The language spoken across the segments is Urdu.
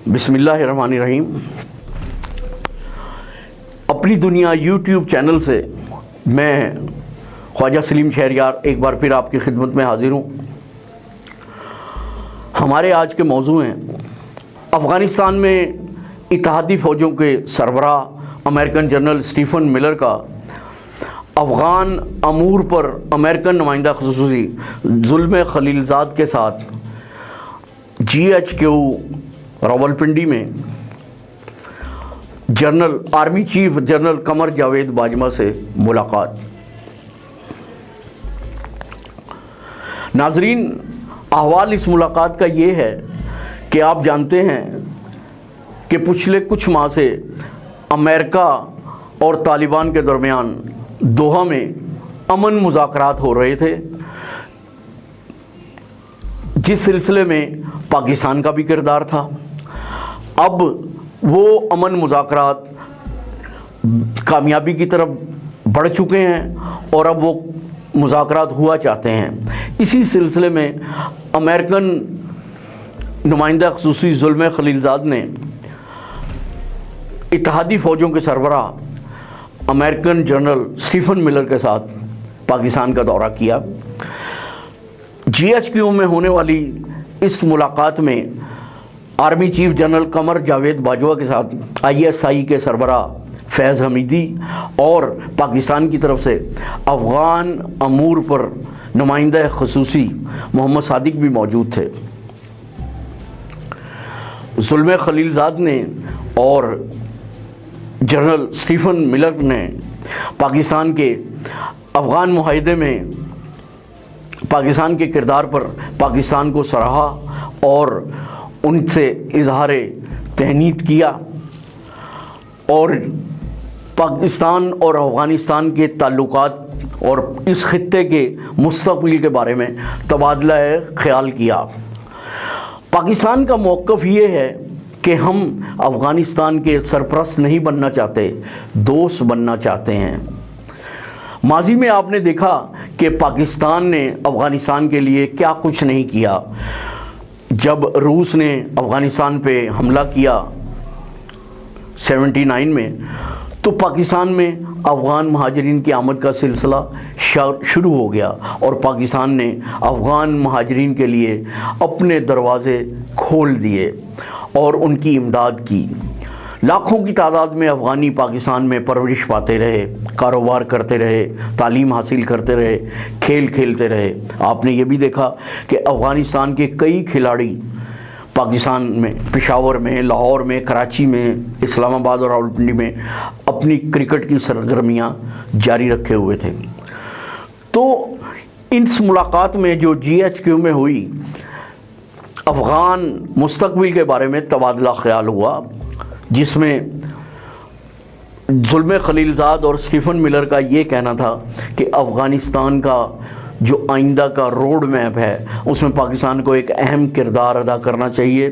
بسم اللہ الرحمن الرحیم۔ اپنی دنیا یوٹیوب چینل سے میں خواجہ سلیم شہریار ایک بار پھر آپ کی خدمت میں حاضر ہوں۔ ہمارے آج کے موضوع ہیں افغانستان میں اتحادی فوجوں کے سربراہ امریکن جنرل اسٹیفن ملر کا افغان امور پر امریکن نمائندہ خصوصی زلمے خلیلزاد کے ساتھ GHQ راولپنڈی میں army chief general Qamar Javed Bajwa سے ملاقات۔ ناظرین، احوال اس ملاقات کا یہ ہے کہ آپ جانتے ہیں کہ پچھلے کچھ ماہ سے امریکہ اور طالبان کے درمیان دوحہ میں امن مذاکرات ہو رہے تھے، جس سلسلے میں پاکستان کا بھی کردار تھا۔ اب وہ امن مذاکرات کامیابی کی طرف بڑھ چکے ہیں اور اب وہ مذاکرات ہوا چاہتے ہیں۔ اسی سلسلے میں امریکن نمائندہ خصوصی زلمے خلیلزاد نے اتحادی فوجوں کے سربراہ امریکن جنرل اسٹیفن ملر کے ساتھ پاکستان کا دورہ کیا۔ GHQ میں ہونے والی اس ملاقات میں army chief general Qamar Javed Bajwa کے ساتھ ISI کے سربراہ فیض حمیدی اور پاکستان کی طرف سے افغان امور پر نمائندہ خصوصی محمد صادق بھی موجود تھے۔ زلمے خلیلزاد نے اور جنرل اسٹیفن ملر نے پاکستان کے افغان معاہدے میں پاکستان کے کردار پر پاکستان کو سراہا اور ان سے اظہار تہنیت کیا اور پاکستان اور افغانستان کے تعلقات اور اس خطے کے مستقبل کے بارے میں تبادلہ خیال کیا۔ پاکستان کا موقف یہ ہے کہ ہم افغانستان کے سرپرست نہیں بننا چاہتے، دوست بننا چاہتے ہیں۔ ماضی میں آپ نے دیکھا کہ پاکستان نے افغانستان کے لیے کیا کچھ نہیں کیا۔ جب روس نے افغانستان پہ حملہ کیا 79 میں، تو پاکستان میں افغان مہاجرین کی آمد کا سلسلہ شروع ہو گیا اور پاکستان نے افغان مہاجرین کے لیے اپنے دروازے کھول دیے اور ان کی امداد کی۔ لاکھوں کی تعداد میں افغانی پاکستان میں پرورش پاتے رہے، کاروبار کرتے رہے، تعلیم حاصل کرتے رہے، کھیل کھیلتے رہے۔ آپ نے یہ بھی دیکھا کہ افغانستان کے کئی کھلاڑی پاکستان میں، پشاور میں، لاہور میں، کراچی میں، اسلام آباد اور راولپنڈی میں اپنی کرکٹ کی سرگرمیاں جاری رکھے ہوئے تھے۔ تو اس ملاقات میں جو GHQ میں ہوئی، افغان مستقبل کے بارے میں تبادلہ خیال ہوا، جس میں زلمے خلیلزاد اور اسٹیفن ملر کا یہ کہنا تھا کہ افغانستان کا جو آئندہ کا روڈ میپ ہے اس میں پاکستان کو ایک اہم کردار ادا کرنا چاہیے،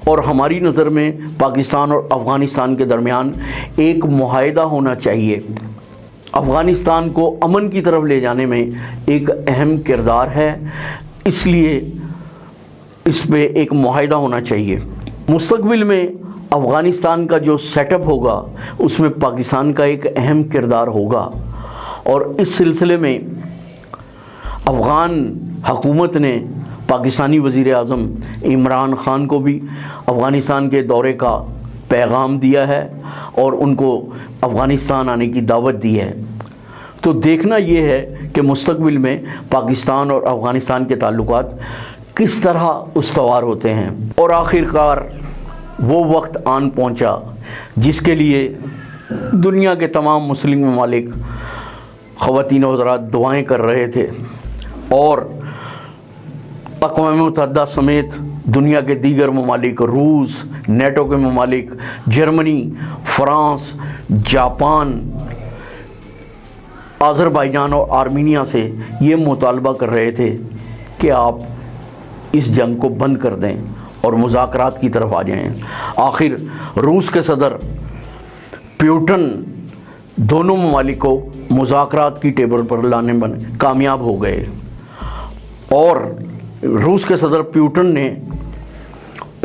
اور ہماری نظر میں پاکستان اور افغانستان کے درمیان ایک معاہدہ ہونا چاہیے۔ افغانستان کو امن کی طرف لے جانے میں ایک اہم کردار ہے، اس لیے اس پہ ایک معاہدہ ہونا چاہیے۔ مستقبل میں افغانستان کا جو سیٹ اپ ہوگا اس میں پاکستان کا ایک اہم کردار ہوگا، اور اس سلسلے میں افغان حکومت نے پاکستانی وزیر اعظم عمران خان کو بھی افغانستان کے دورے کا پیغام دیا ہے اور ان کو افغانستان آنے کی دعوت دی ہے۔ تو دیکھنا یہ ہے کہ مستقبل میں پاکستان اور افغانستان کے تعلقات کس طرح استوار ہوتے ہیں۔ اور آخرکار وہ وقت آن پہنچا جس کے لیے دنیا کے تمام مسلم ممالک، خواتین و حضرات دعائیں کر رہے تھے، اور اقوام متحدہ سمیت دنیا کے دیگر ممالک، روس، نیٹو کے ممالک، جرمنی، فرانس، جاپان، آذربائیجان اور آرمینیا سے یہ مطالبہ کر رہے تھے کہ آپ اس جنگ کو بند کر دیں اور مذاکرات کی طرف آ جائیں۔ آخر روس کے صدر پیوٹن دونوں ممالک کو مذاکرات کی ٹیبل پر لانے میں کامیاب ہو گئے، اور روس کے صدر پیوٹن نے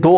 2